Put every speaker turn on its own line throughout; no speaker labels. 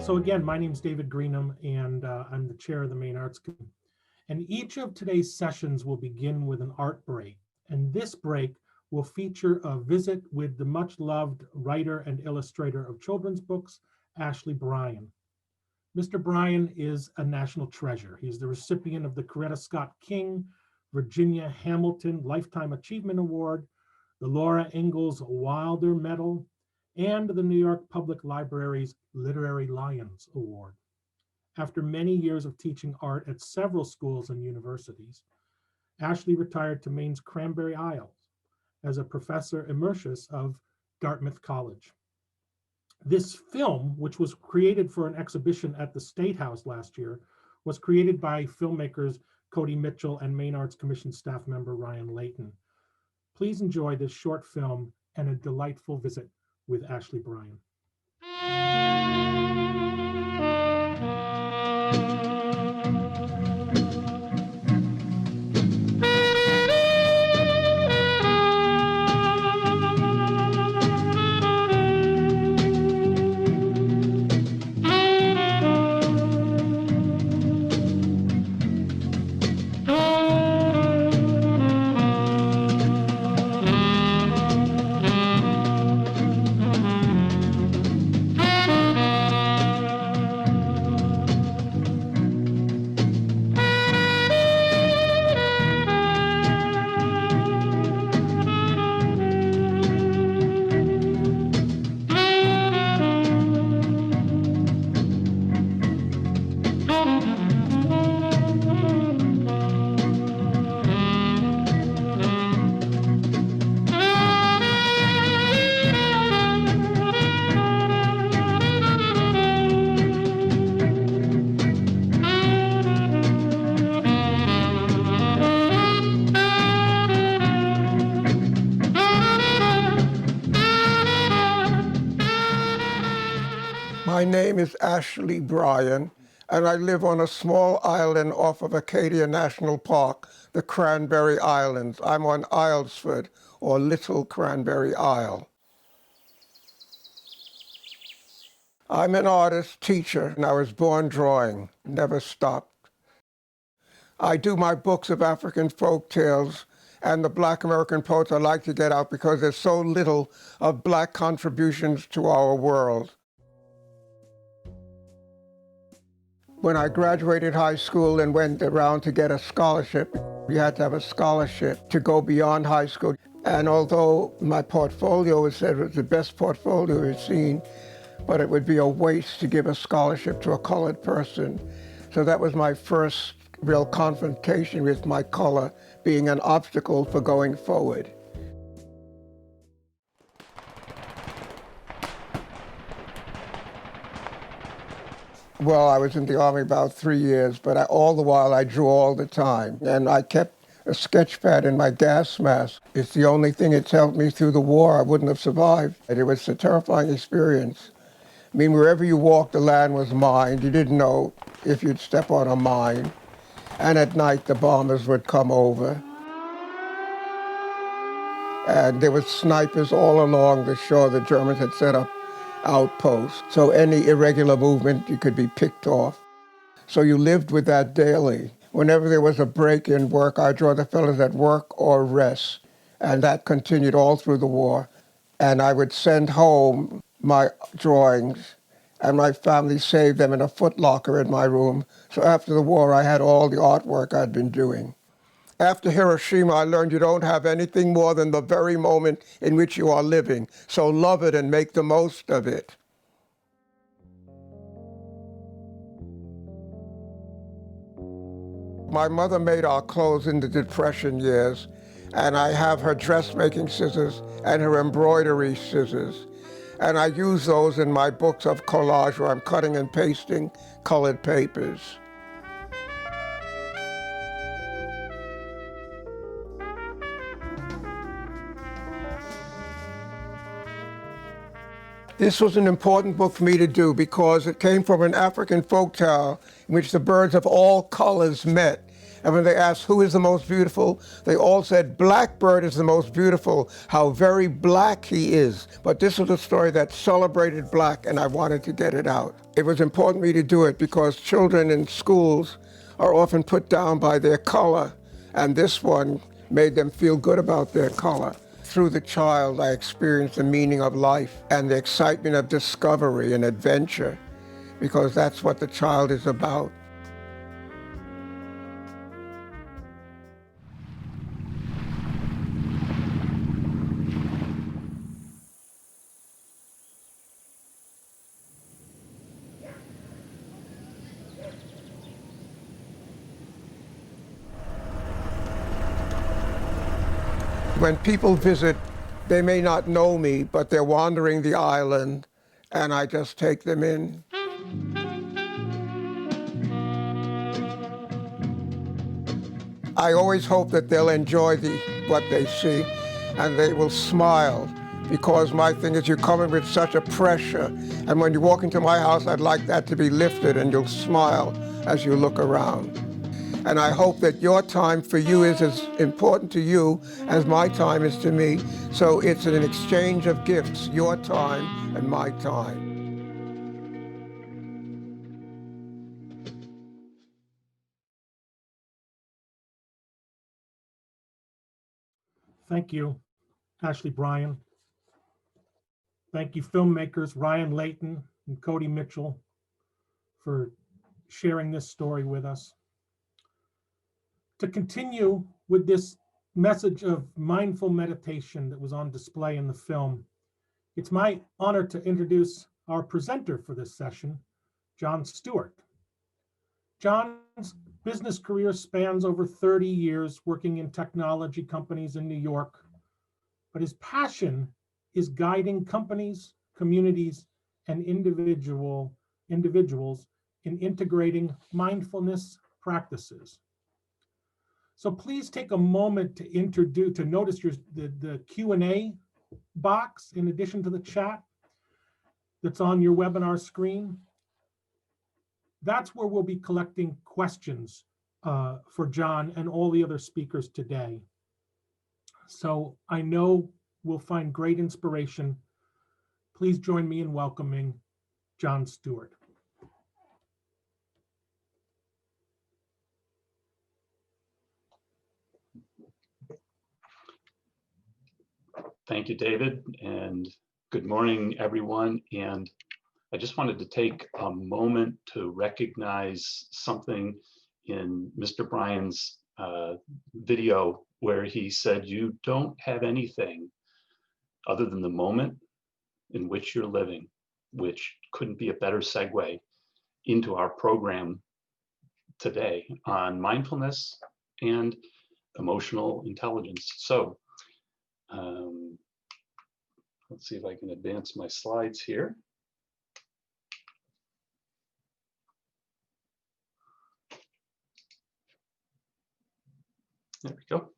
So again, my name is David Greenham, and I'm the chair of the Maine Arts Committee. And each of today's sessions will begin with an art break. And this break will feature a visit with the much-loved writer and illustrator of children's books, Ashley Bryan. Mr. Bryan is a national treasure. He's the recipient of the Coretta Scott King, Virginia Hamilton Lifetime Achievement Award, the Laura Ingalls Wilder Medal, and the New York Public Library's Literary Lions Award. After many years of teaching art at several schools and universities, Ashley retired to Maine's Cranberry Isles as a professor emeritus of Dartmouth College. This film, which was created for an exhibition at the State House last year, was created by filmmakers Cody Mitchell and Maine Arts Commission staff member Ryan Layton. Please enjoy this short film and a delightful visit with Ashley Bryan.
My name is Ashley Bryan, and I live on a small island off of Acadia National Park, the Cranberry Islands. I'm on Islesford, or Little Cranberry Isle. I'm an artist, teacher, and I was born drawing, never stopped. I do my books of African folk tales and the Black American poets I like to get out because there's so little of Black contributions to our world. When I graduated high school and went around to get a scholarship, you had to have a scholarship to go beyond high school. And although my portfolio was said was the best portfolio we've seen, but it would be a waste to give a scholarship to a colored person. So that was my first real confrontation with my color being an obstacle for going forward. Well, I was in the Army about 3 years, but all the while I drew all the time. And I kept a sketch pad in my gas mask. It's the only thing that's helped me through the war. I wouldn't have survived. It was a terrifying experience. I mean, wherever you walked, the land was mined. You didn't know if you'd step on a mine. And at night, the bombers would come over. And there were snipers all along the shore. The Germans had set up outposts. So any irregular movement, you could be picked off. So you lived with that daily. Whenever there was a break in work, I draw the fellows at work or rest. And that continued all through the war. And I would send home my drawings, and my family saved them in a footlocker in my room. So after the war, I had all the artwork I'd been doing. After Hiroshima, I learned you don't have anything more than the very moment in which you are living. So love it and make the most of it. My mother made our clothes in the Depression years, and I have her dressmaking scissors and her embroidery scissors. And I use those in my books of collage where I'm cutting and pasting colored papers. This was an important book for me to do because it came from an African folktale in which the birds of all colors met And when they asked who is the most beautiful, they all said Blackbird is the most beautiful, how very black he is. But this was a story that celebrated black, and I wanted to get it out. It was important for me to do it because children in schools are often put down by their color, and this one made them feel good about their color. Through the child, I experienced the meaning of life and the excitement of discovery and adventure, because that's what the child is about. When people visit, they may not know me, but they're wandering the island, and I just take them in. I always hope that they'll enjoy what they see, and they will smile, because my thing is, you come in with such a pressure, and when you walk into my house, I'd like that to be lifted, and you'll smile as you look around. And I hope that your time for you is as important to you as my time is to me. So it's an exchange of gifts, your time and my time.
Thank you, Ashley Bryan. Thank you, filmmakers Ryan Layton and Cody Mitchell, for sharing this story with us. To continue with this message of mindful meditation that was on display in the film, it's my honor to introduce our presenter for this session, Jon Stewart. Jon's business career spans over 30 years working in technology companies in New York, but his passion is guiding companies, communities, and individuals in integrating mindfulness practices. So please take a moment to notice the Q&A box in addition to the chat that's on your webinar screen. That's where we'll be collecting questions for Jon and all the other speakers today. So I know we'll find great inspiration. Please join me in welcoming Jon Stewart.
Thank you, David, and good morning, everyone. And I just wanted to take a moment to recognize something in Mr. Bryan's video where he said, you don't have anything other than the moment in which you're living, which couldn't be a better segue into our program today on mindfulness and emotional intelligence. So let's see if I can advance my slides here. There we go.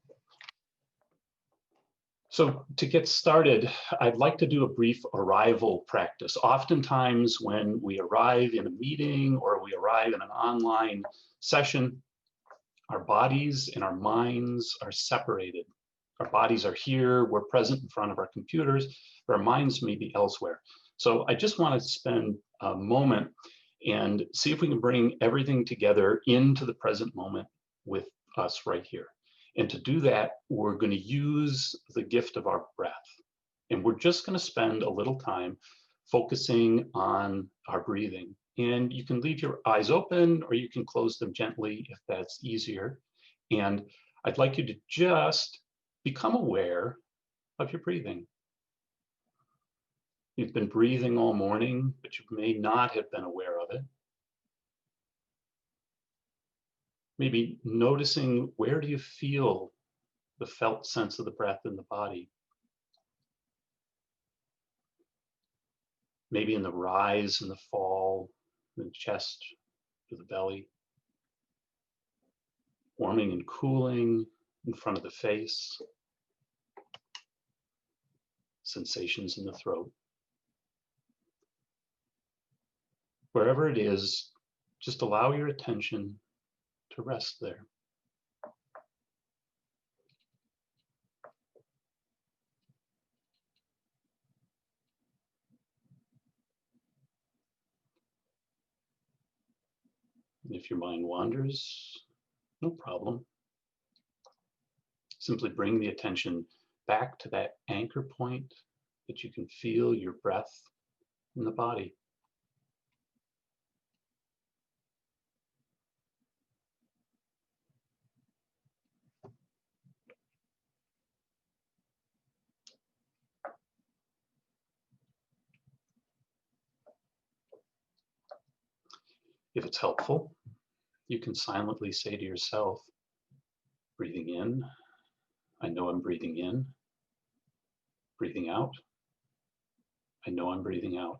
So to get started, I'd like to do a brief arrival practice. Oftentimes when we arrive in a meeting or we arrive in an online session, our bodies and our minds are separated. Our bodies are here, we're present in front of our computers, but our minds may be elsewhere. So I just want to spend a moment and see if we can bring everything together into the present moment with us right here. And to do that, we're going to use the gift of our breath. And we're just going to spend a little time focusing on our breathing. And you can leave your eyes open or you can close them gently if that's easier. And I'd like you to just become aware of your breathing. You've been breathing all morning, but you may not have been aware of it. Maybe noticing, where do you feel the felt sense of the breath in the body? Maybe in the rise and the fall, the chest to the belly. Warming and cooling in front of the face. Sensations in the throat. Wherever it is, just allow your attention to rest there. And if your mind wanders, no problem. Simply bring the attention back to that anchor point that you can feel your breath in the body. If it's helpful, you can silently say to yourself, breathing in, I know I'm breathing in. Breathing out, I know I'm breathing out.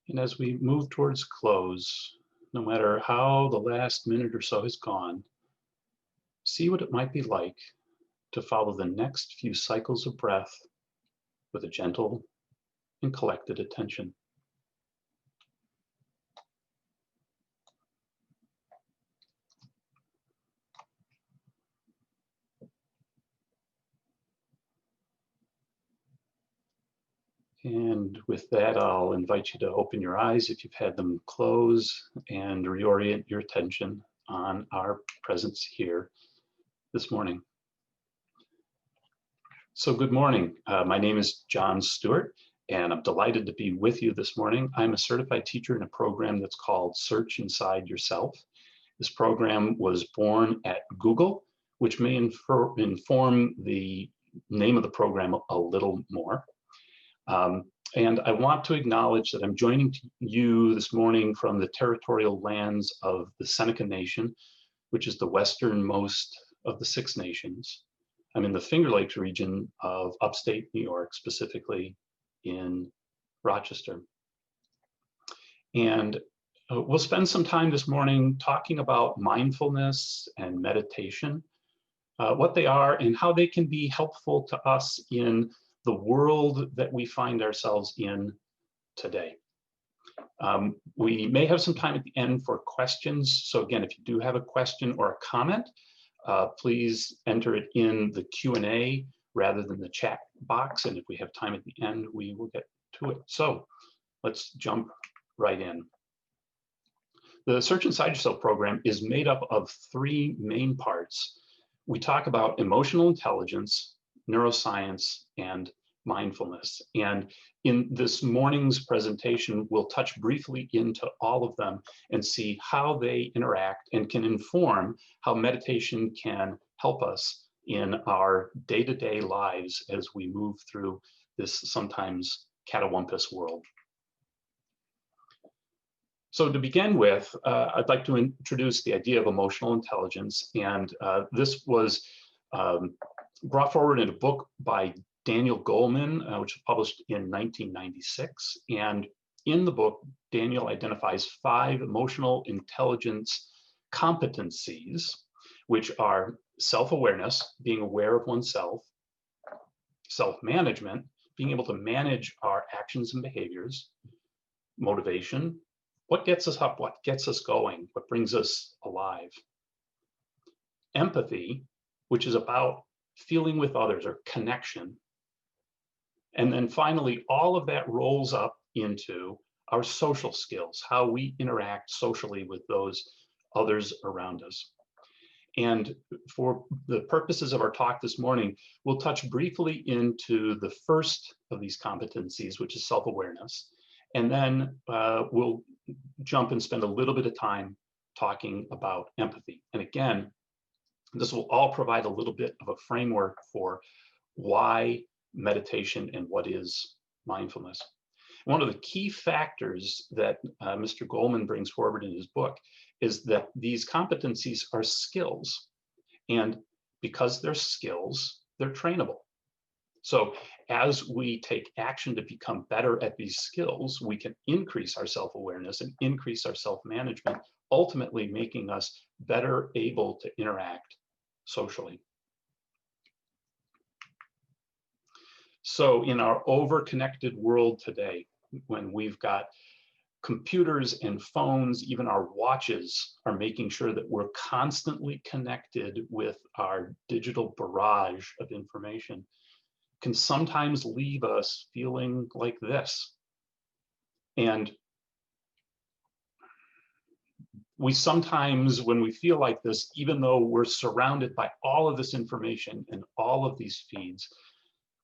And as we move towards close, no matter how the last minute or so has gone, see what it might be like to follow the next few cycles of breath with a gentle and collected attention. And with that, I'll invite you to open your eyes if you've had them close and reorient your attention on our presence here this morning. So good morning. My name is John Stewart, and I'm delighted to be with you this morning. I'm a certified teacher in a program that's called Search Inside Yourself. This program was born at Google, which may inform the name of the program a little more. And I want to acknowledge that I'm joining you this morning from the territorial lands of the Seneca Nation, which is the westernmost of the Six Nations. I'm in the Finger Lakes region of upstate New York, specifically in Rochester. And we'll spend some time this morning talking about mindfulness and meditation, what they are and how they can be helpful to us in the world that we find ourselves in today. We may have some time at the end for questions. So again, if you do have a question or a comment, please enter it in the Q&A rather than the chat box. And if we have time at the end, we will get to it. So let's jump right in. The Search Inside Yourself program is made up of three main parts. We talk about emotional intelligence, neuroscience, and mindfulness. And in this morning's presentation, we'll touch briefly into all of them and see how they interact and can inform how meditation can help us in our day-to-day lives as we move through this sometimes catawampus world. So to begin with, I'd like to introduce the idea of emotional intelligence. And this was brought forward in a book by Daniel Goleman, which was published in 1996. And in the book, Daniel identifies 5 emotional intelligence competencies, which are self-awareness, being aware of oneself, self-management, being able to manage our actions and behaviors, motivation, what gets us up, what gets us going, what brings us alive, empathy, which is about feeling with others or connection. And then finally, all of that rolls up into our social skills, how we interact socially with those others around us. And for the purposes of our talk this morning, we'll touch briefly into the first of these competencies, which is self-awareness. And then we'll jump and spend a little bit of time talking about empathy. And again, this will all provide a little bit of a framework for why meditation and what is mindfulness. One of the key factors that Mr. Goleman brings forward in his book is that these competencies are skills. And because they're skills, they're trainable. So as we take action to become better at these skills, we can increase our self-awareness and increase our self-management, ultimately making us better able to interact socially. So in our over-connected world today, when we've got computers and phones, even our watches, are making sure that we're constantly connected with our digital barrage of information, can sometimes leave us feeling like this. And we sometimes, when we feel like this, even though we're surrounded by all of this information and all of these feeds,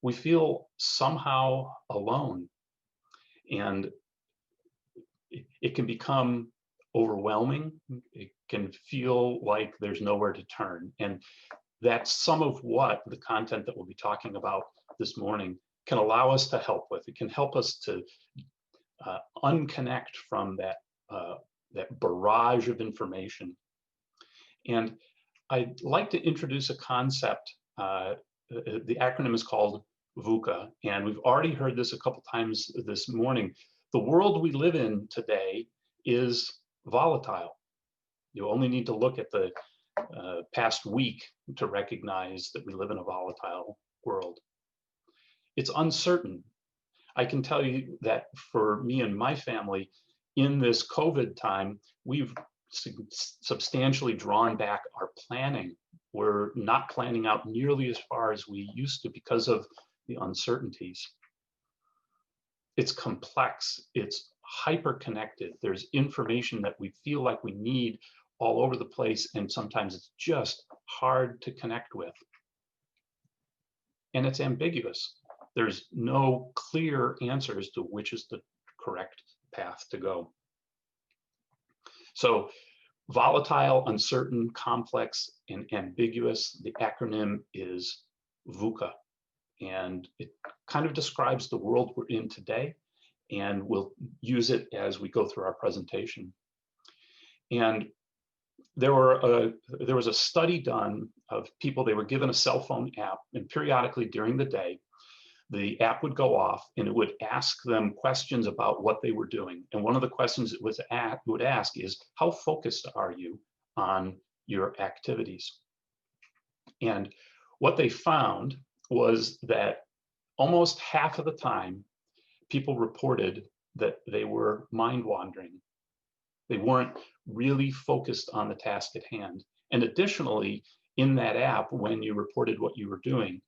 we feel somehow alone. And it can become overwhelming. It can feel like there's nowhere to turn. And that's some of what the content that we'll be talking about this morning can allow us to help with. It can help us to unconnect from that barrage of information. And I'd like to introduce a concept. The acronym is called VUCA, and we've already heard this a couple times this morning. The world we live in today is volatile. You only need to look at the past week to recognize that we live in a volatile world. It's uncertain. I can tell you that for me and my family, in this COVID time, we've substantially drawn back our planning. We're not planning out nearly as far as we used to because of the uncertainties. It's complex, it's hyper connected. There's information that we feel like we need all over the place, and sometimes it's just hard to connect with. And it's ambiguous. There's no clear answers to which is the correct path to go. So volatile, uncertain, complex, and ambiguous, the acronym is VUCA. And it kind of describes the world we're in today, and we'll use it as we go through our presentation. And there was a study done of people. They were given a cell phone app, and periodically during the day, the app would go off and it would ask them questions about what they were doing. And one of the questions it would ask is, how focused are you on your activities? And what they found was that almost half of the time, people reported that they were mind wandering. They weren't really focused on the task at hand. And additionally, in that app, when you reported what you were doing,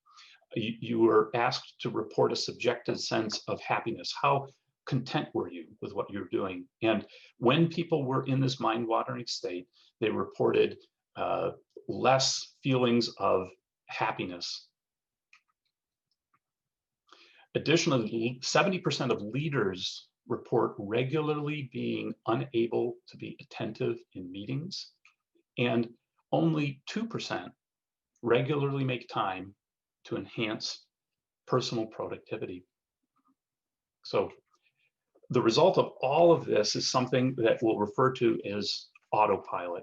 you were asked to report a subjective sense of happiness. How content were you with what you're doing? And when people were in this mind-wandering state, they reported less feelings of happiness. Additionally, 70% of leaders report regularly being unable to be attentive in meetings, and only 2% regularly make time to enhance personal productivity. So the result of all of this is something that we'll refer to as autopilot.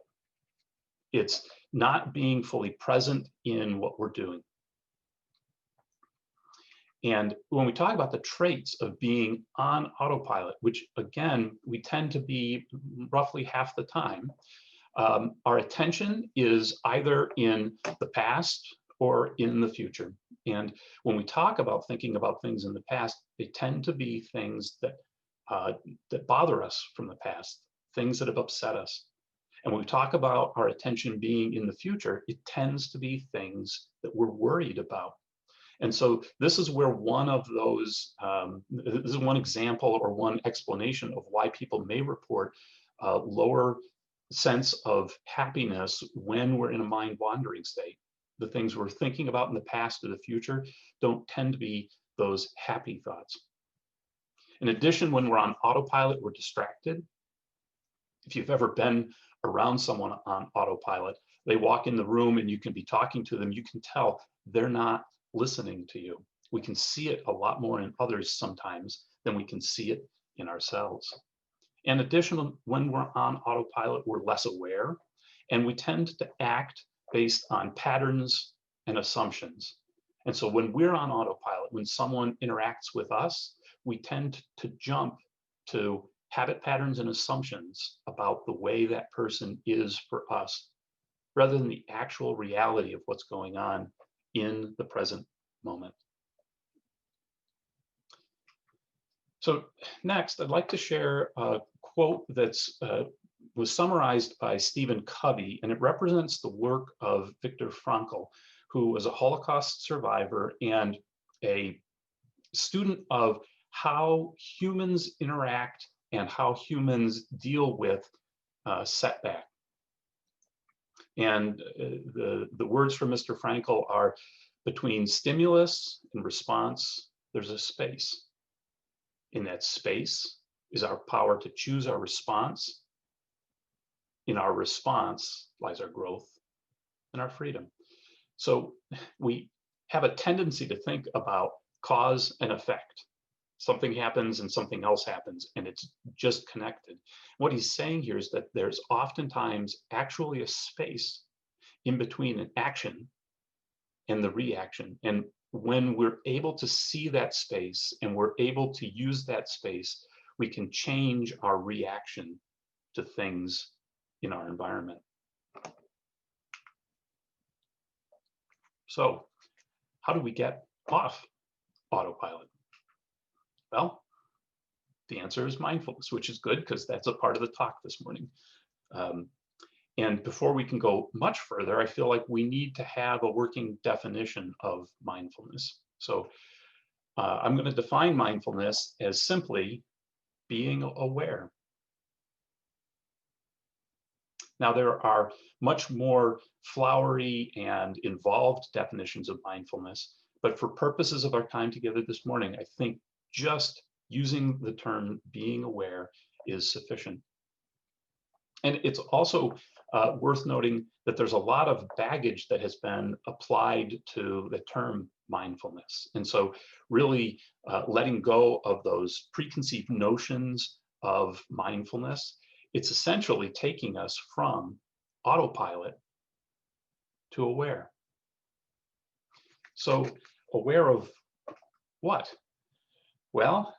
It's not being fully present in what we're doing. And when we talk about the traits of being on autopilot, which again, we tend to be roughly half the time, our attention is either in the past or in the future. And when we talk about thinking about things in the past, they tend to be things that bother us from the past, things that have upset us. And when we talk about our attention being in the future, it tends to be things that we're worried about. And so this is where one of those, this is one example or one explanation of why people may report a lower sense of happiness when we're in a mind-wandering state. The things we're thinking about in the past or the future don't tend to be those happy thoughts. In addition, when we're on autopilot, we're distracted. If you've ever been around someone on autopilot, they walk in the room and you can be talking to them, you can tell they're not listening to you. We can see it a lot more in others sometimes than we can see it in ourselves. And additionally, when we're on autopilot, we're less aware, and we tend to act based on patterns and assumptions. And so when we're on autopilot, when someone interacts with us, we tend to jump to habit patterns and assumptions about the way that person is for us, rather than the actual reality of what's going on in the present moment. So next, I'd like to share a quote that's was summarized by Stephen Covey, and it represents the work of Viktor Frankl, who was a Holocaust survivor and a student of how humans interact and how humans deal with setback. And the words from Mr. Frankl are, between stimulus and response, there's a space. In that space is our power to choose our response. In our response lies our growth and our freedom. So we have a tendency to think about cause and effect. Something happens and something else happens, and it's just connected. What he's saying here is that there's oftentimes actually a space in between an action and the reaction. And when we're able to see that space and we're able to use that space, we can change our reaction to things in our environment. So how do we get off autopilot? Well, the answer is mindfulness, which is good because that's a part of the talk this morning. And before we can go much further, I feel like we need to have a working definition of mindfulness. So I'm going to define mindfulness as simply being aware. Now, there are much more flowery and involved definitions of mindfulness, but for purposes of our time together this morning, I think just using the term being aware is sufficient. And it's also worth noting that there's a lot of baggage that has been applied to the term mindfulness. And so really letting go of those preconceived notions of mindfulness, it's essentially taking us from autopilot to aware. So aware of what? Well,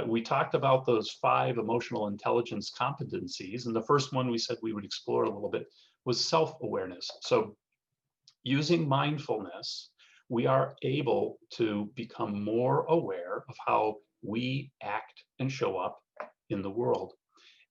we talked about those 5 emotional intelligence competencies, and the first one we said we would explore a little bit was self-awareness. So using mindfulness, we are able to become more aware of how we act and show up in the world.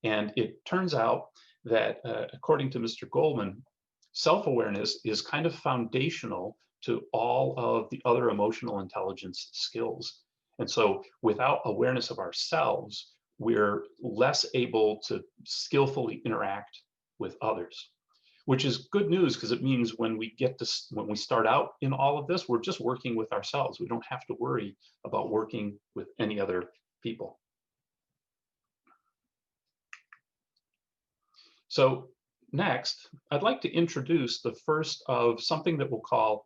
And it turns out that according to Mr. Goldman, self-awareness is kind of foundational to all of the other emotional intelligence skills. And so without awareness of ourselves, we're less able to skillfully interact with others, which is good news because it means when we start out in all of this, we're just working with ourselves. We don't have to worry about working with any other people. So next, I'd like to introduce the first of something that we'll call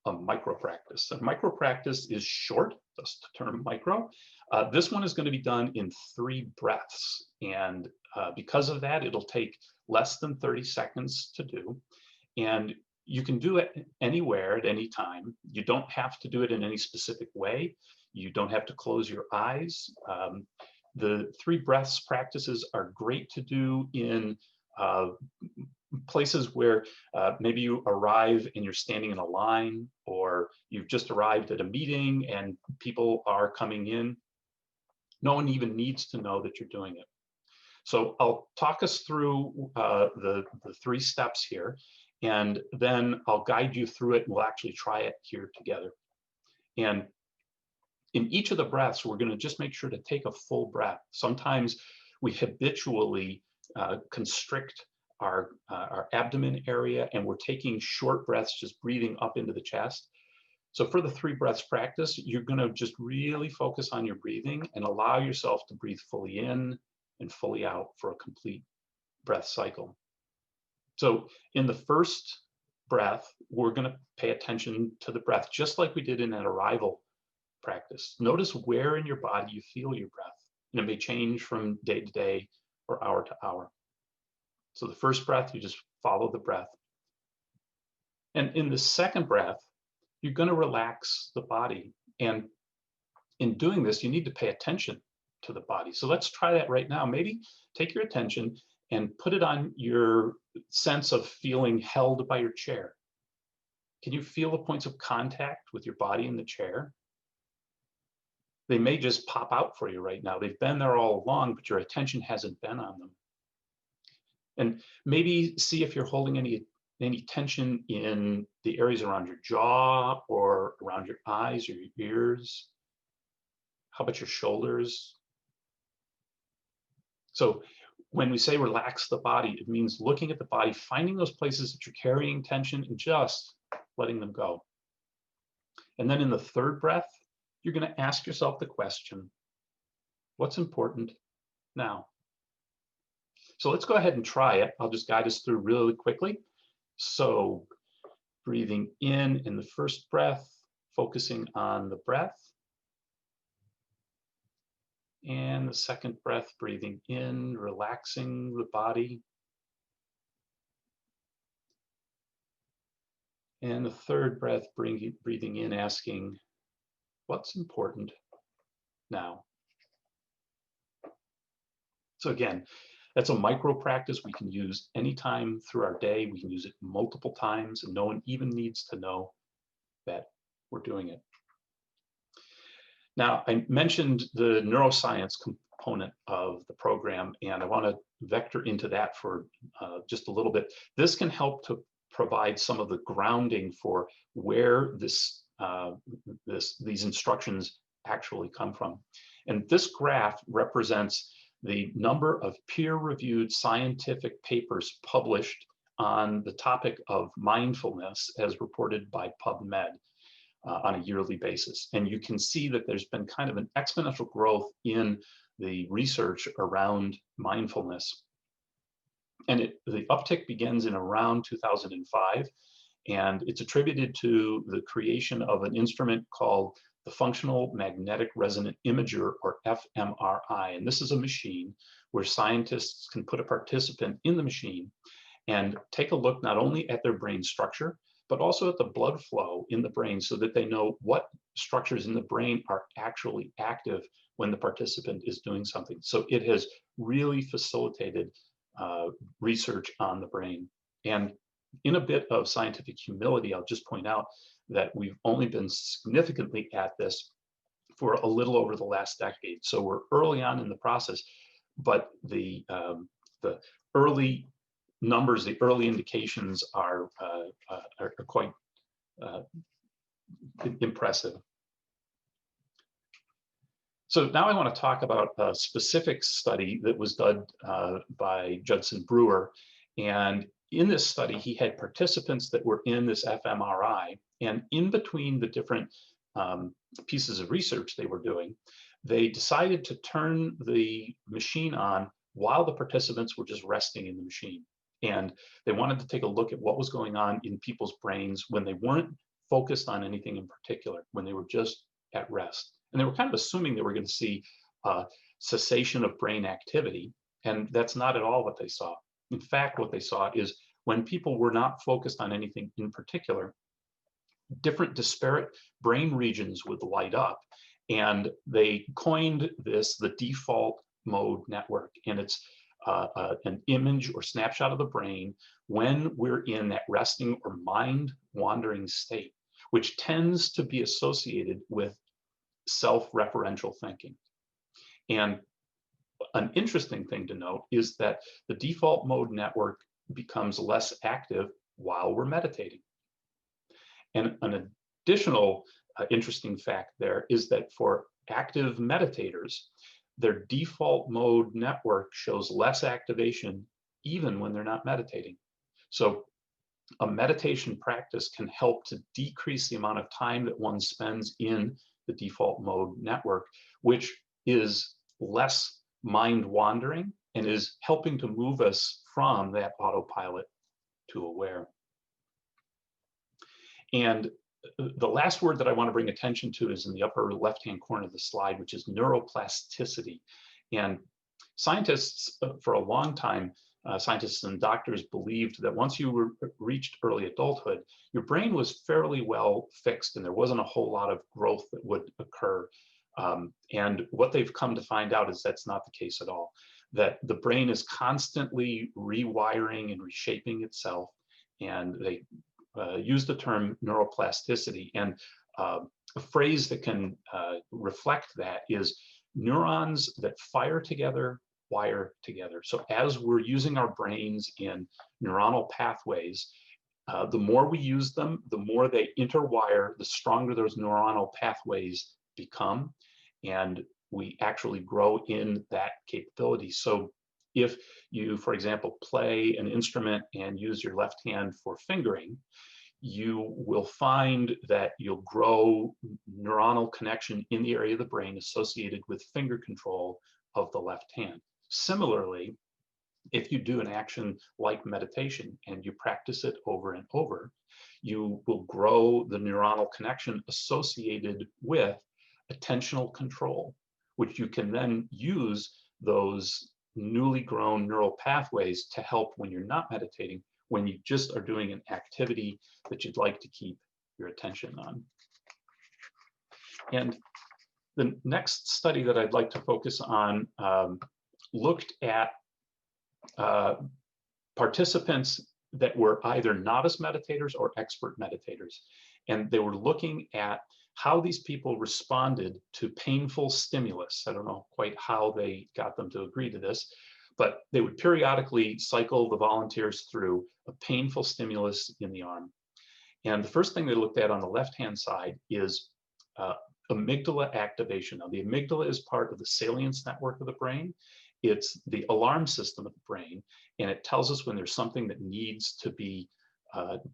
a micro practice. A micro practice is short, thus the term micro. This one is going to be done in 3 breaths. And because of that, it'll take less than 30 seconds to do. And you can do it anywhere at any time. You don't have to do it in any specific way. You don't have to close your eyes. The 3 breaths practices are great to do in places where maybe you arrive and you're standing in a line, or you've just arrived at a meeting and people are coming in. No one even needs to know that you're doing it. So I'll talk us through the 3 steps here, and then I'll guide you through it, and we'll actually try it here together. And in each of the breaths, we're going to just make sure to take a full breath. Sometimes we habitually constrict our abdomen area, and we're taking short breaths, just breathing up into the chest. So for the 3 breaths practice, you're going to just really focus on your breathing and allow yourself to breathe fully in and fully out for a complete breath cycle. So in the first breath, we're going to pay attention to the breath, just like we did in that arrival practice. Notice where in your body you feel your breath, and it may change from day to day or hour to hour. So the first breath, you just follow the breath. And in the second breath, you're going to relax the body. And in doing this, you need to pay attention to the body. So let's try that right now. Maybe take your attention and put it on your sense of feeling held by your chair. Can you feel the points of contact with your body in the chair? They may just pop out for you right now. They've been there all along, but your attention hasn't been on them. And maybe see if you're holding any tension in the areas around your jaw or around your eyes or your ears. How about your shoulders? So when we say relax the body, it means looking at the body, finding those places that you're carrying tension and just letting them go. And then in the third breath, you're going to ask yourself the question, what's important now? So let's go ahead and try it. I'll just guide us through really quickly. So breathing in the first breath, focusing on the breath. And the second breath, breathing in, relaxing the body. And the third breath, breathing in, asking, what's important now? So again, that's a micro practice we can use anytime through our day. We can use it multiple times, and no one even needs to know that we're doing it. Now, I mentioned the neuroscience component of the program, and I want to vector into that for just a little bit. This can help to provide some of the grounding for where these instructions actually come from. And this graph represents the number of peer-reviewed scientific papers published on the topic of mindfulness as reported by PubMed on a yearly basis. And you can see that there's been kind of an exponential growth in the research around mindfulness. And the uptick begins in around 2005, and it's attributed to the creation of an instrument called the Functional Magnetic Resonant Imager, or fMRI. And this is a machine where scientists can put a participant in the machine and take a look not only at their brain structure, but also at the blood flow in the brain, so that they know what structures in the brain are actually active when the participant is doing something. So it has really facilitated research on the brain. And in a bit of scientific humility, I'll just point out that we've only been significantly at this for a little over the last decade. So we're early on in the process, but the early numbers, the early indications are quite impressive. So now I want to talk about a specific study that was done by Judson Brewer. And in this study, he had participants that were in this fMRI, and in between the different pieces of research they were doing, they decided to turn the machine on while the participants were just resting in the machine. And they wanted to take a look at what was going on in people's brains when they weren't focused on anything in particular, when they were just at rest. And they were kind of assuming they were going to see cessation of brain activity, and that's not at all what they saw. In fact, what they saw is when people were not focused on anything in particular, different disparate brain regions would light up, and they coined this the default mode network. And it's an image or snapshot of the brain when we're in that resting or mind-wandering state, which tends to be associated with self-referential thinking. And an interesting thing to note is that the default mode network becomes less active while we're meditating. And an additional interesting fact there is that for active meditators, their default mode network shows less activation even when they're not meditating. So a meditation practice can help to decrease the amount of time that one spends in the default mode network, which is less mind wandering and is helping to move us from that autopilot to aware. And the last word that I want to bring attention to is in the upper left-hand corner of the slide, which is neuroplasticity. And scientists for a long time, scientists and doctors believed that once you reached early adulthood, your brain was fairly well fixed and there wasn't a whole lot of growth that would occur. And what they've come to find out is that's not the case at all, that the brain is constantly rewiring and reshaping itself. And they use the term neuroplasticity. And a phrase that can reflect that is neurons that fire together, wire together. So as we're using our brains in neuronal pathways, the more we use them, the more they interwire, the stronger those neuronal pathways become, and we actually grow in that capability. So if you, for example, play an instrument and use your left hand for fingering, you will find that you'll grow neuronal connection in the area of the brain associated with finger control of the left hand. Similarly, if you do an action like meditation and you practice it over and over, you will grow the neuronal connection associated with attentional control, which you can then use those newly grown neural pathways to help when you're not meditating, when you just are doing an activity that you'd like to keep your attention on. And the next study that I'd like to focus on looked at participants that were either novice meditators or expert meditators. And they were looking at how these people responded to painful stimulus. I don't know quite how they got them to agree to this, but they would periodically cycle the volunteers through a painful stimulus in the arm. And the first thing they looked at on the left-hand side is amygdala activation. Now, the amygdala is part of the salience network of the brain. It's the alarm system of the brain, and it tells us when there's something that needs to be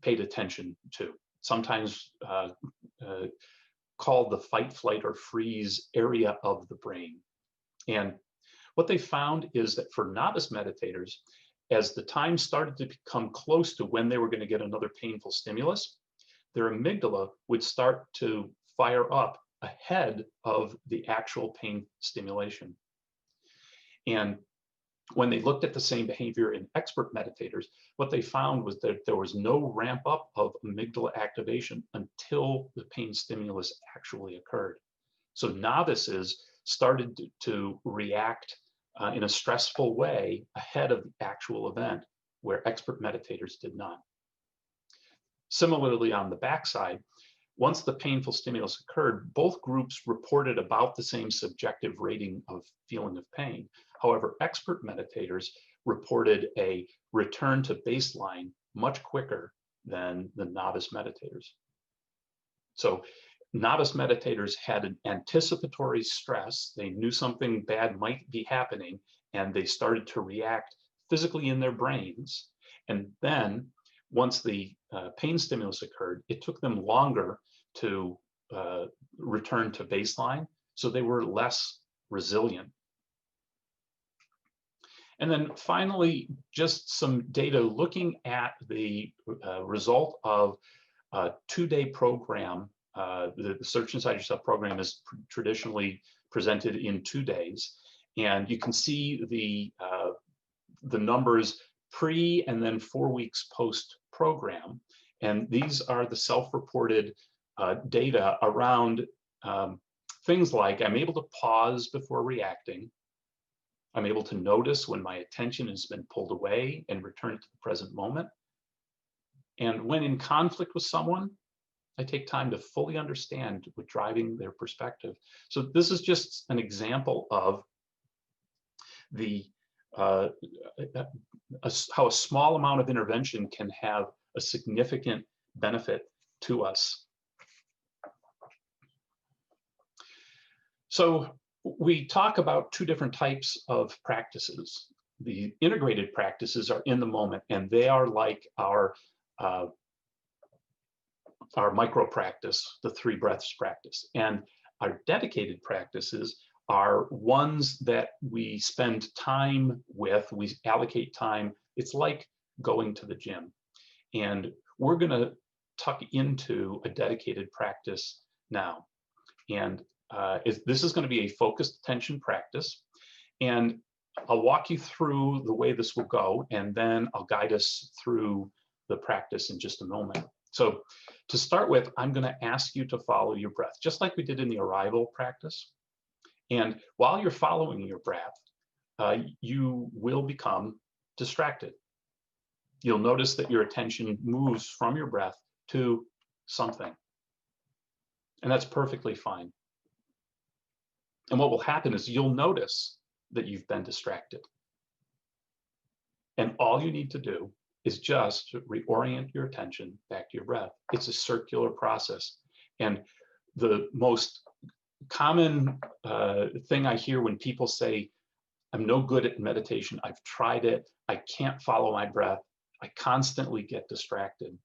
paid attention to. Sometimes called the fight, flight, or freeze area of the brain. And what they found is that for novice meditators, as the time started to become close to when they were going to get another painful stimulus, their amygdala would start to fire up ahead of the actual pain stimulation. And when they looked at the same behavior in expert meditators, what they found was that there was no ramp up of amygdala activation until the pain stimulus actually occurred. So novices started to react in a stressful way ahead of the actual event, where expert meditators did not. Similarly, on the backside, once the painful stimulus occurred, both groups reported about the same subjective rating of feeling of pain. However, expert meditators reported a return to baseline much quicker than the novice meditators. So novice meditators had an anticipatory stress. They knew something bad might be happening, and they started to react physically in their brains. And then once the pain stimulus occurred, it took them longer to return to baseline, so they were less resilient. And then finally, just some data looking at the result of a 2-day program. The Search Inside Yourself program is traditionally presented in 2 days. And you can see the numbers pre and then 4 weeks post program. And these are the self-reported data around things like I'm able to pause before reacting. I'm able to notice when my attention has been pulled away and return to the present moment. And when in conflict with someone, I take time to fully understand what's driving their perspective. So this is just an example of the how a small amount of intervention can have a significant benefit to us. So we talk about 2 different types of practices. The integrated practices are in the moment, and they are like our micro practice, the 3 breaths practice. And our dedicated practices are ones that we spend time with, we allocate time. It's like going to the gym. And we're going to tuck into a dedicated practice now. And this is going to be a focused attention practice. And I'll walk you through the way this will go, and then I'll guide us through the practice in just a moment. So to start with, I'm going to ask you to follow your breath, just like we did in the arrival practice. And while you're following your breath, you will become distracted. You'll notice that your attention moves from your breath to something. And that's perfectly fine. And what will happen is you'll notice that you've been distracted. And all you need to do is just reorient your attention back to your breath. It's a circular process. And the most common thing I hear when people say, I'm no good at meditation, I've tried it, I can't follow my breath, I constantly get distracted.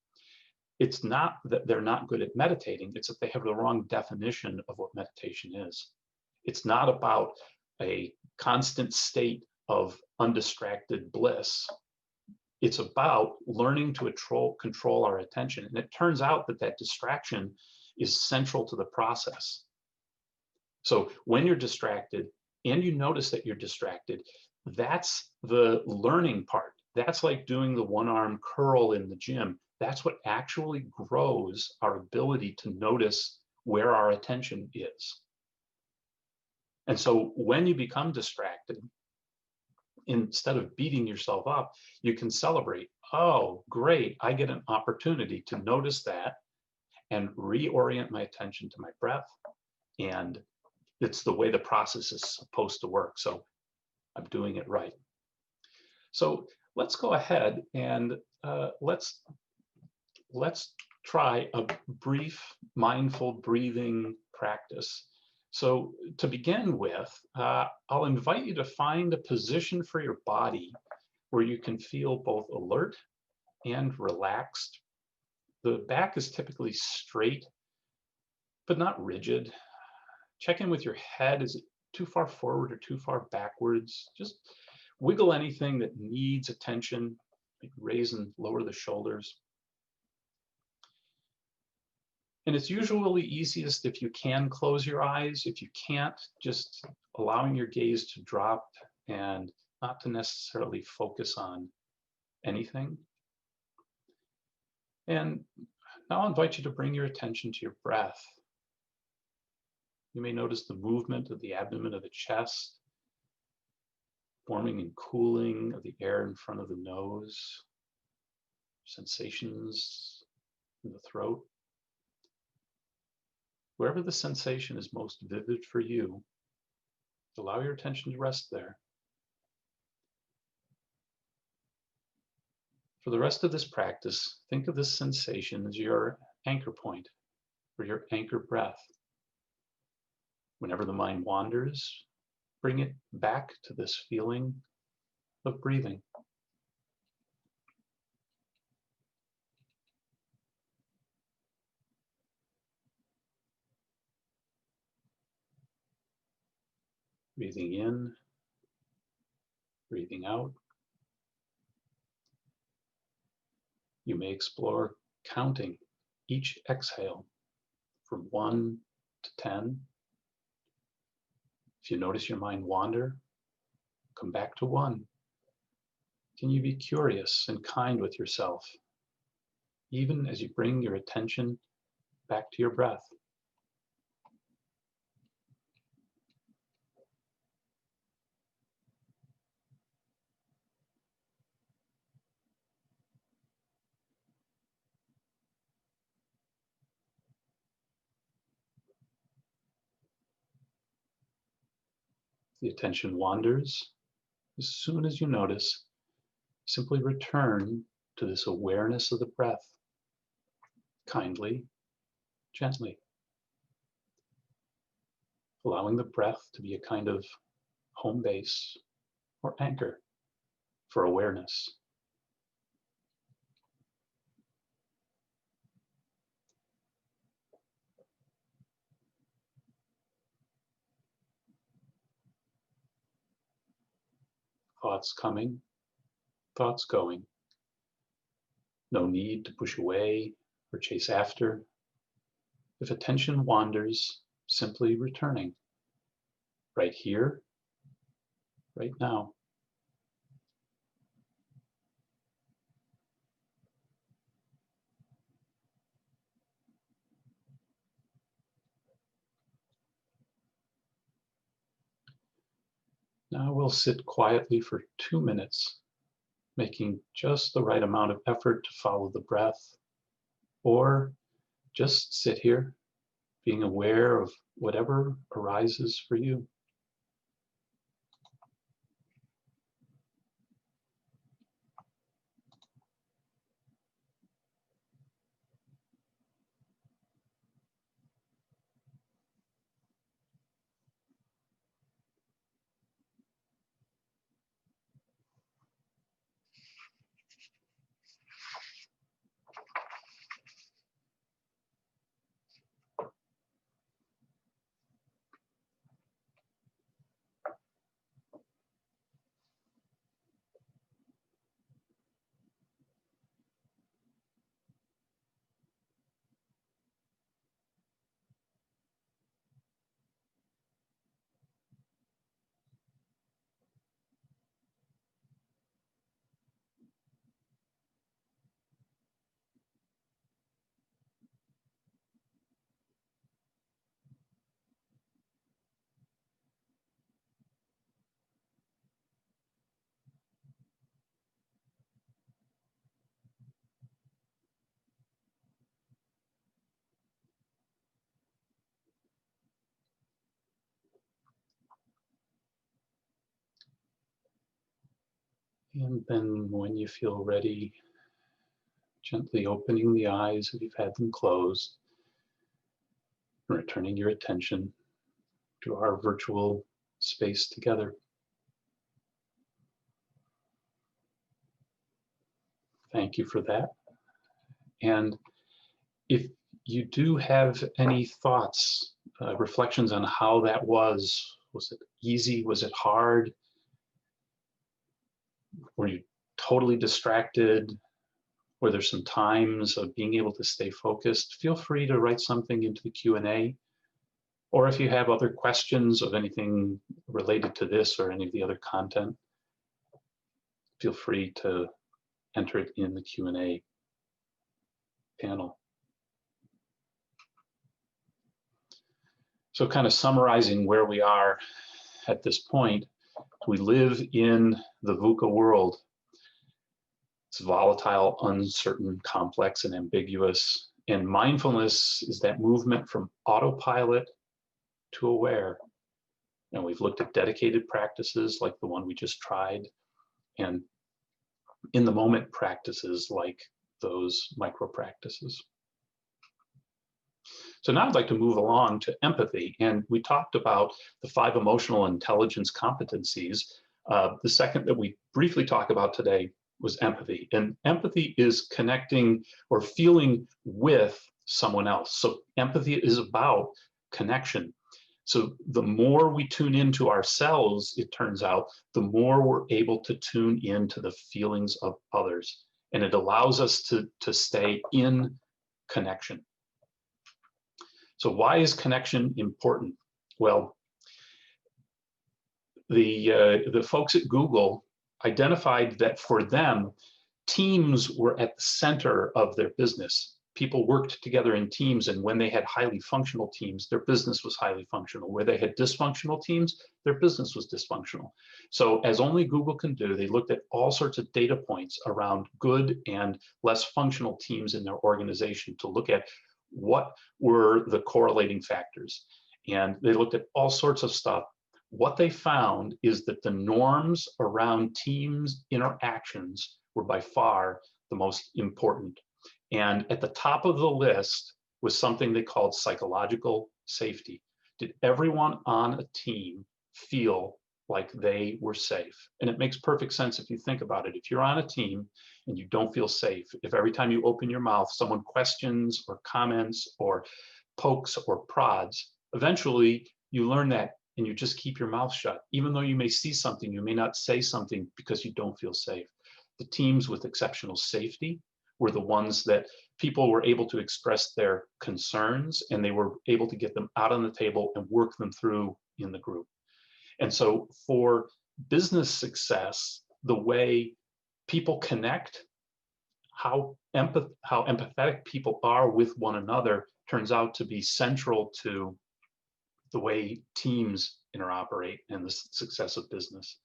It's not that they're not good at meditating, it's that they have the wrong definition of what meditation is. It's not about a constant state of undistracted bliss. It's about learning to control our attention. And it turns out that that distraction is central to the process. So when you're distracted and you notice that you're distracted, that's the learning part. That's like doing the one-arm curl in the gym. That's what actually grows our ability to notice where our attention is. And so when you become distracted, instead of beating yourself up, you can celebrate. Oh, great, I get an opportunity to notice that and reorient my attention to my breath. And it's the way the process is supposed to work. So I'm doing it right. So let's go ahead and let's try a brief mindful breathing practice. So to begin with, I'll invite you to find a position for your body where you can feel both alert and relaxed. The back is typically straight, but not rigid. Check in with your head. Is it too far forward or too far backwards? Just wiggle anything that needs attention, like raise and lower the shoulders. And it's usually easiest if you can close your eyes. If you can't, just allowing your gaze to drop and not to necessarily focus on anything. And now I'll invite you to bring your attention to your breath. You may notice the movement of the abdomen of the chest, warming and cooling of the air in front of the nose, sensations in the throat. Wherever the sensation is most vivid for you, allow your attention to rest there. For the rest of this practice, think of this sensation as your anchor point or your anchor breath. Whenever the mind wanders, bring it back to this feeling of breathing. Breathing in, breathing out. You may explore counting each exhale from 1 to 10. If you notice your mind wander, come back to 1. Can you be curious and kind with yourself, even as you bring your attention back to your breath? The attention wanders. As soon as you notice, simply return to this awareness of the breath, kindly, gently, allowing the breath to be a kind of home base or anchor for awareness. Thoughts coming, thoughts going. No need to push away or chase after. If attention wanders, simply returning. Right here, right now. Now we'll sit quietly for 2 minutes, making just the right amount of effort to follow the breath, or just sit here being aware of whatever arises for you. And then when you feel ready, gently opening the eyes if you've had them closed, and returning your attention to our virtual space together. Thank you for that. And if you do have any thoughts, reflections on how that was it easy? Was it hard? Were you totally distracted? Were there some times of being able to stay focused? Feel free to write something into the Q&A. Or if you have other questions of anything related to this or any of the other content, feel free to enter it in the Q&A panel. So kind of summarizing where we are at this point, we live in the VUCA world. It's volatile, uncertain, complex, and ambiguous. And mindfulness is that movement from autopilot to aware. And we've looked at dedicated practices like the one we just tried, and in the moment practices like those micro practices. So now I'd like to move along to empathy. And we talked about the 5 emotional intelligence competencies. The second that we briefly talk about today was empathy. And empathy is connecting or feeling with someone else. So empathy is about connection. So the more we tune into ourselves, it turns out, the more we're able to tune into the feelings of others. And it allows us to stay in connection. So why is connection important? Well, the folks at Google identified that for them, teams were at the center of their business. People worked together in teams, and when they had highly functional teams, their business was highly functional. Where they had dysfunctional teams, their business was dysfunctional. So as only Google can do, they looked at all sorts of data points around good and less functional teams in their organization to look at what were the correlating factors. And they looked at all sorts of stuff. What they found is that the norms around teams' interactions were by far the most important. And at the top of the list was something they called psychological safety. Did everyone on a team feel like they were safe? And it makes perfect sense if you think about it. If you're on a team and you don't feel safe, if every time you open your mouth, someone questions or comments or pokes or prods, eventually you learn that and you just keep your mouth shut. Even though you may see something, you may not say something because you don't feel safe. The teams with exceptional safety were the ones that people were able to express their concerns, and they were able to get them out on the table and work them through in the group. And so for business success, the way people connect, how empathetic people are with one another turns out to be central to the way teams interoperate and the success of business.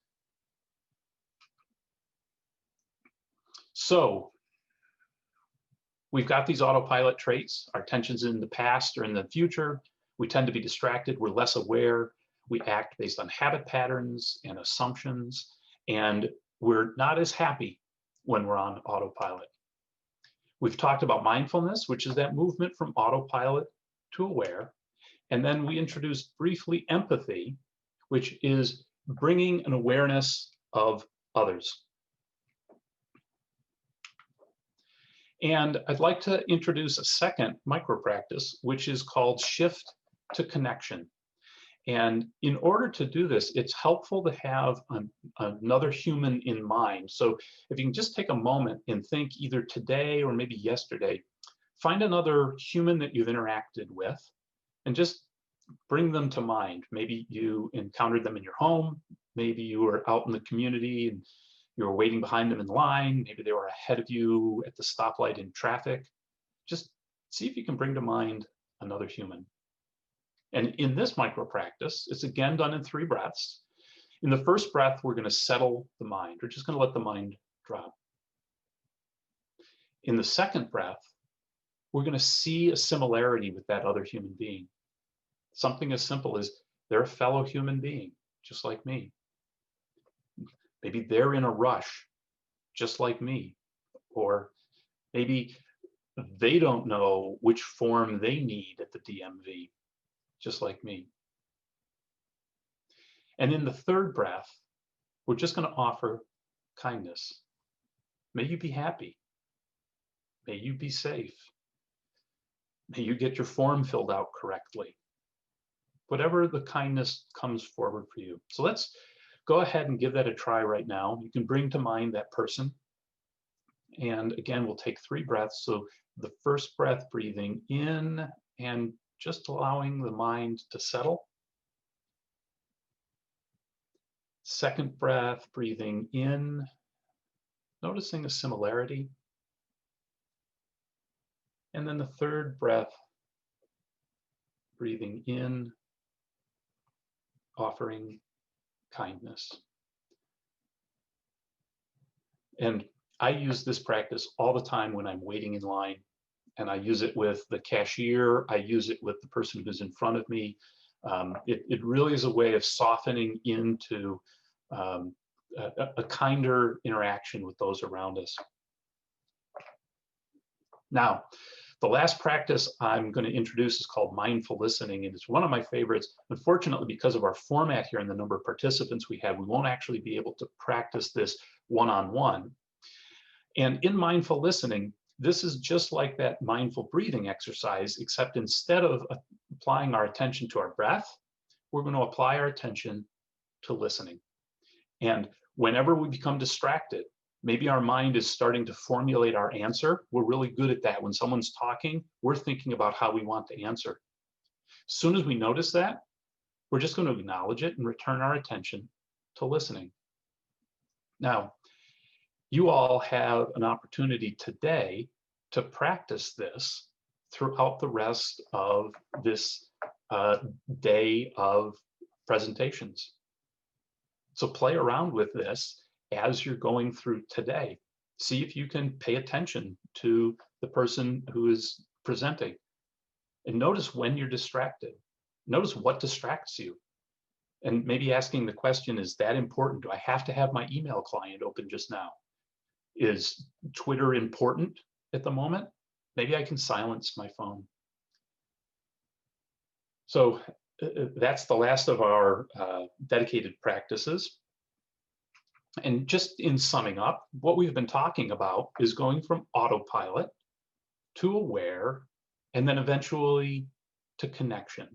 So We've got these autopilot traits. Our attention's in the past or in the future. We tend to be distracted. We're less aware. We act based on habit patterns and assumptions, and we're not as happy when we're on autopilot. We've talked about mindfulness, which is that movement from autopilot to aware. And then we introduced briefly empathy, which is bringing an awareness of others. And I'd like to introduce a second micro practice, which is called shift to connection. And in order to do this, it's helpful to have another human in mind. So if you can just take a moment and think either today or maybe yesterday, find another human that you've interacted with and just bring them to mind. Maybe you encountered them in your home. Maybe you were out in the community and you were waiting behind them in line. Maybe they were ahead of you at the stoplight in traffic. Just see if you can bring to mind another human. And in this micro practice, it's again done in 3 breaths. In the first breath, we're going to settle the mind. We're just going to let the mind drop. In the second breath, we're going to see a similarity with that other human being. Something as simple as they're a fellow human being, just like me. Maybe they're in a rush, just like me. Or maybe they don't know which form they need at the DMV, just like me. And in the third breath, we're just going to offer kindness. May you be happy. May you be safe. May you get your form filled out correctly. Whatever the kindness comes forward for you. So let's go ahead and give that a try right now. You can bring to mind that person. And again, we'll take 3 breaths. So the first breath, breathing in and just allowing the mind to settle. Second breath, breathing in, noticing a similarity. And then the third breath, breathing in, offering kindness. And I use this practice all the time when I'm waiting in line. And I use it with the cashier. I use it with the person who's in front of me. It really is a way of softening into a kinder interaction with those around us. Now, the last practice I'm going to introduce is called mindful listening, and it's one of my favorites. Unfortunately, because of our format here and the number of participants we have, we won't actually be able to practice this one-on-one. And in mindful listening, this is just like that mindful breathing exercise, except instead of applying our attention to our breath, we're going to apply our attention to listening. And whenever we become distracted, maybe our mind is starting to formulate our answer. We're really good at that. When someone's talking, we're thinking about how we want to answer. As soon as we notice that, we're just going to acknowledge it and return our attention to listening. Now, you all have an opportunity today to practice this throughout the rest of this day of presentations. So play around with this as you're going through today. See if you can pay attention to the person who is presenting. And notice when you're distracted. Notice what distracts you. And maybe asking the question, is that important? Do I have to have my email client open just now? Is Twitter important at the moment? Maybe I can silence my phone. So that's the last of our dedicated practices. And just in summing up, what we've been talking about is going from autopilot to aware, and then eventually to connection.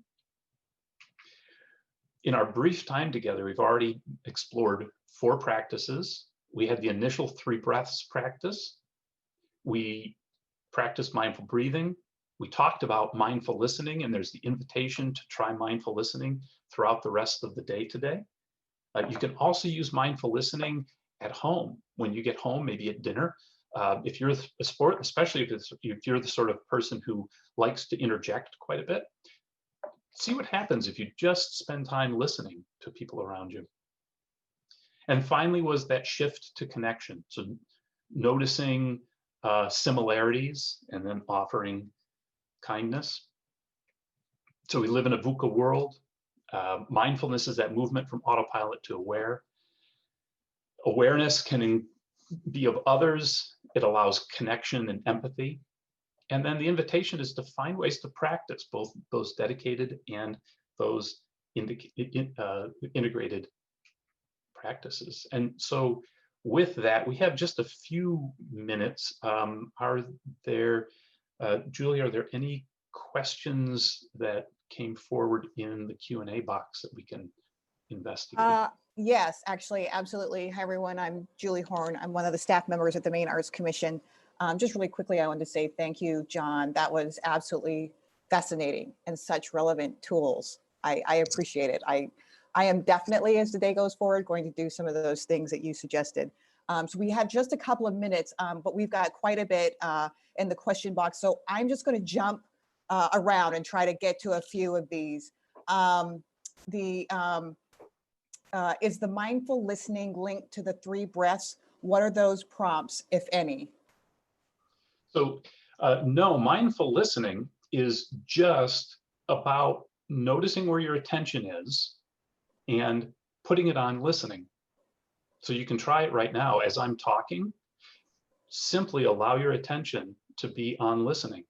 In our brief time together, we've already explored 4 practices. We had the initial 3 breaths practice. We practiced mindful breathing. We talked about mindful listening, and there's the invitation to try mindful listening throughout the rest of the day today. You can also use mindful listening at home. When you get home, maybe at dinner. If you're a sport, especially if you're the sort of person who likes to interject quite a bit, see what happens if you just spend time listening to people around you. And finally was that shift to connection. So noticing similarities, and then offering kindness. So we live in a VUCA world. Mindfulness is that movement from autopilot to aware. Awareness can be of others. It allows connection and empathy. And then the invitation is to find ways to practice both those dedicated and those integrated practices. And so with that, we have just a few minutes. Are there, Julie, are there any questions that came forward in the Q&A box that we can investigate?
Yes, actually, absolutely. Hi, everyone. I'm Julie Horn. I'm one of the staff members at the Maine Arts Commission. Just really quickly, I wanted to say thank you, John. That was absolutely fascinating and such relevant tools. I appreciate it. I am definitely, as the day goes forward, going to do some of those things that you suggested. So we have just a couple of minutes, but we've got quite a bit in the question box. So I'm just going to jump around and try to get to a few of these. Is the mindful listening linked to the 3 breaths? What are those prompts, if any?
So no, mindful listening is just about noticing where your attention is and putting it on listening. So you can try it right now as I'm talking. Simply allow your attention to be on listening.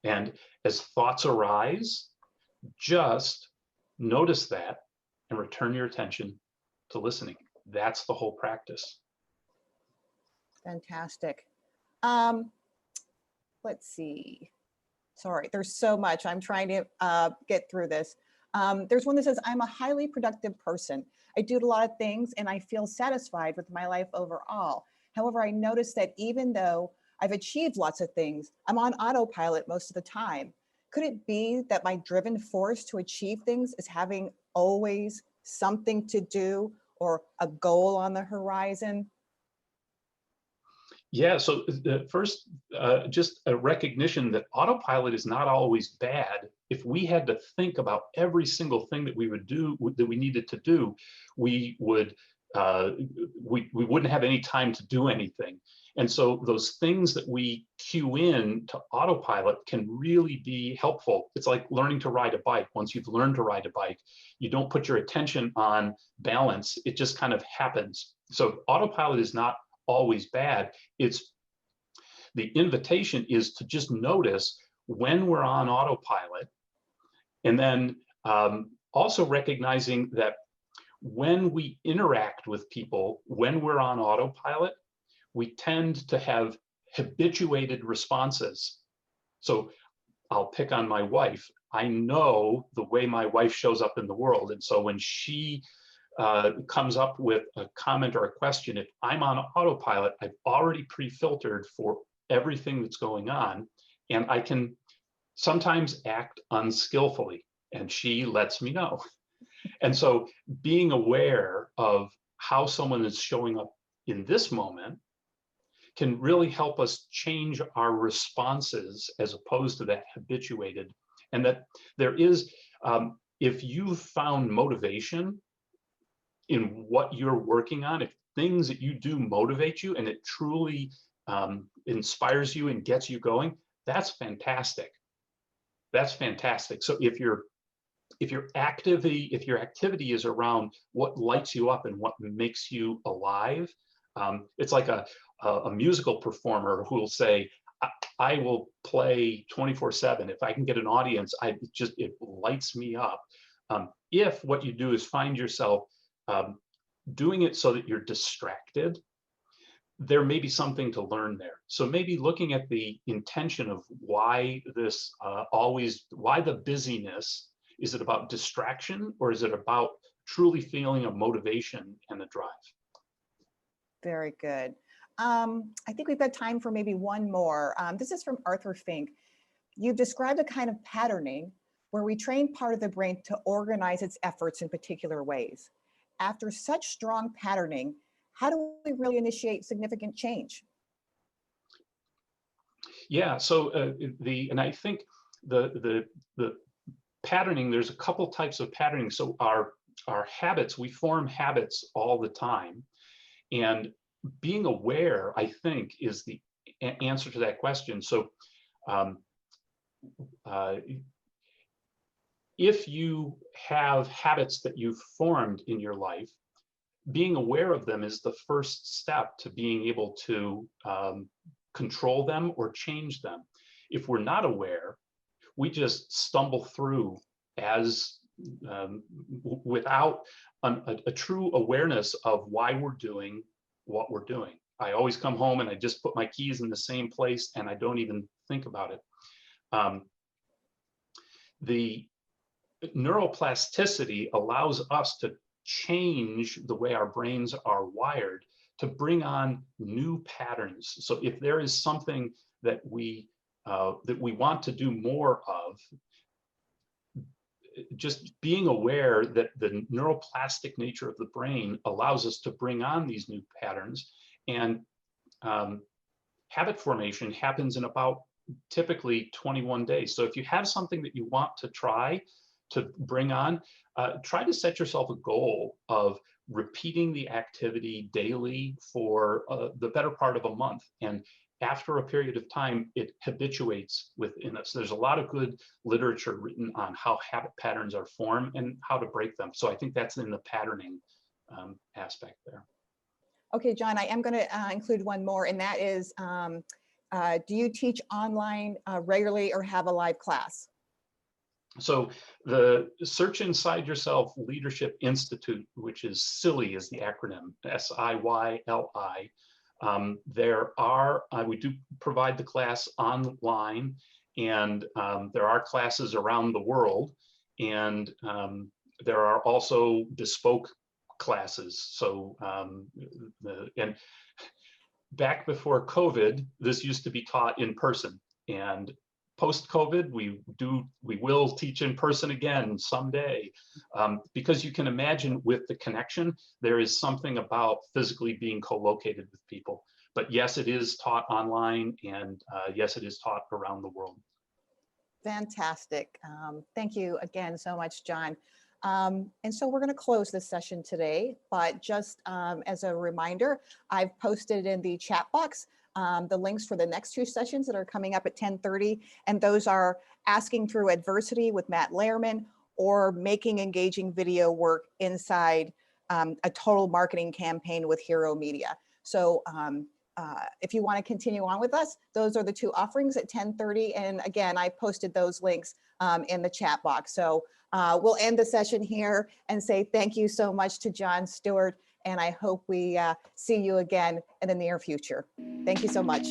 And as thoughts arise, just notice that and return your attention to listening. That's the whole practice.
Fantastic. Let's see. Sorry, there's so much. I'm trying to get through this. There's one that says, I'm a highly productive person. I do a lot of things and I feel satisfied with my life overall. However, I notice that even though I've achieved lots of things, I'm on autopilot most of the time. Could it be that my driven force to achieve things is having always something to do or a goal on the horizon?
Yeah, so first, just a recognition that autopilot is not always bad. If we had to think about every single thing that we would do, that we needed to do, we wouldn't have any time to do anything. And so those things that we cue in to autopilot can really be helpful. It's like learning to ride a bike. Once you've learned to ride a bike, you don't put your attention on balance. It just kind of happens. So autopilot is not always bad. It's the invitation is to just notice when we're on autopilot, and then also recognizing that when we interact with people, when we're on autopilot, we tend to have habituated responses. So I'll pick on my wife. I know the way my wife shows up in the world, and so when she comes up with a comment or a question, if I'm on autopilot, I've already pre-filtered for everything that's going on, and I can sometimes act unskillfully, and she lets me know. And so being aware of how someone is showing up in this moment can really help us change our responses as opposed to that habituated. And that there is, if you've found motivation in what you're working on, if things that you do motivate you and it truly inspires you and gets you going, that's fantastic. That's fantastic. So if your activity is around what lights you up and what makes you alive, it's like a musical performer who will say, I will play 24/7. If I can get an audience, it lights me up. If what you do is find yourself doing it so that you're distracted, there may be something to learn there. So maybe looking at the intention of why this why the busyness. Is it about distraction, or is it about truly feeling a motivation and a drive?
Very good. I think we've got time for maybe one more. This is from Arthur Fink. You've described a kind of patterning where we train part of the brain to organize its efforts in particular ways. After such strong patterning, how do we really initiate significant change?
Yeah, so and I think the patterning, there's a couple types of patterning. So our habits, we form habits all the time, and being aware, I think, is the answer to that question. So if you have habits that you've formed in your life, being aware of them is the first step to being able to control them or change them. If we're not aware, we just stumble through as without a true awareness of why we're doing what we're doing. I always come home and I just put my keys in the same place and I don't even think about it. The neuroplasticity allows us to change the way our brains are wired to bring on new patterns. So if there is something that we want to do more of, just being aware that the neuroplastic nature of the brain allows us to bring on these new patterns. And habit formation happens in about typically 21 days. So if you have something that you want to try to bring on, try to set yourself a goal of repeating the activity daily for the better part of a month. And after a period of time, it habituates within us. There's a lot of good literature written on how habit patterns are formed and how to break them. So I think that's in the patterning aspect there.
Okay, John, I am going to include one more, and that is, do you teach online regularly or have a live class?
So the Search Inside Yourself Leadership Institute, which is SILI is the acronym, SIYLI. We do provide the class online, and there are classes around the world, and there are also bespoke classes. So and back before COVID, this used to be taught in person, and post-COVID, we will teach in person again someday, because you can imagine with the connection, there is something about physically being co-located with people. But yes, it is taught online, and yes, it is taught around the world.
Fantastic. Thank you again so much, John. And so we're going to close this session today, but just as a reminder, I've posted in the chat box the links for the next two sessions that are coming up at 10:30, and those are Asking Through Adversity with Matt Lehrman or Making Engaging Video Work Inside a Total Marketing Campaign with Hero Media. So if you want to continue on with us, those are the two offerings at 10:30. And again, I posted those links in the chat box. So we'll end the session here and say thank you so much to John Stewart. And I hope we see you again in the near future. Thank you so much.